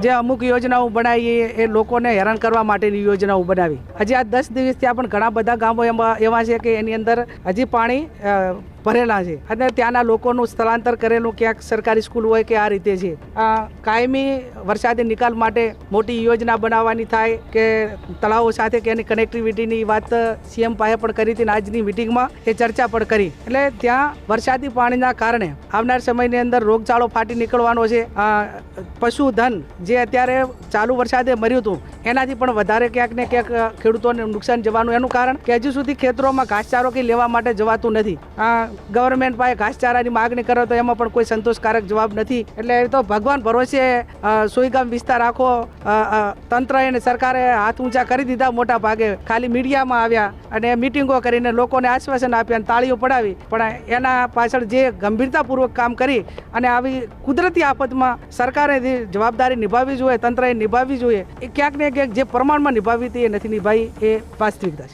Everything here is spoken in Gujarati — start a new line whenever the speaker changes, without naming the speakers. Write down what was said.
જે અમુક યોજનાઓ બનાવી એ લોકોને હેરાન કરવા માટેની યોજનાઓ બનાવી. હજી આ 10 દિવસથી પણ ઘણા બધા ગામો એવા છે કે એની અંદર હજી પાણી ભરેલા છે અને ત્યાંના લોકોનું સ્થળાંતર કરેલું ક્યાંક સરકારી સ્કૂલ હોય કે આ રીતે છે. કાયમી વરસાદી નિકાલ માટે મોટી યોજના બનાવવાની થાય કે તળાવો સાથે કે એની કનેક્ટિવિટીની વાત સીએમ પાસે પણ કરી હતી. આજની મિટિંગમાં એ ચર્ચા પણ કરી. એટલે ત્યાં વરસાદી પાણીના કારણે આવનાર સમયની અંદર રોગચાળો ફાટી નીકળવાનો છે. પશુધન જે અત્યારે ચાલુ વરસાદે મર્યું હતું એનાથી પણ વધારે ક્યાંક ને ક્યાંક ખેડૂતોને નુકસાન જવાનું એનું કારણ કે હજુ સુધી ખેતરોમાં ઘાસચારો કે લેવા માટે જવાતું નથી. ગવર્મેન્ટ પાસે ઘાસચારાની માગણી કરો તો એમાં પણ કોઈ સંતોષકારક જવાબ નથી. એટલે એ તો ભગવાન ભરોસે સોઈગામ વિસ્તાર આખો તંત્ર અને સરકારે હાથ ઊંચા કરી દીધા. મોટા ભાગે ખાલી મીડિયામાં આવ્યા અને મિટિંગો કરીને લોકોને આશ્વાસન આપ્યા અને તાળીઓ પડાવી. પણ એના પાછળ જે ગંભીરતાપૂર્વક કામ કરી અને આવી કુદરતી આફતમાં સરકારે જે જવાબદારી નિભાવવી જોઈએ, તંત્રએ નિભાવવી જોઈએ, એ ક્યાંક ને ક્યાંક જે પ્રમાણમાં નિભાવવી હતી એ નથી નિભાવી. એ વાસ્તવિકતા છે.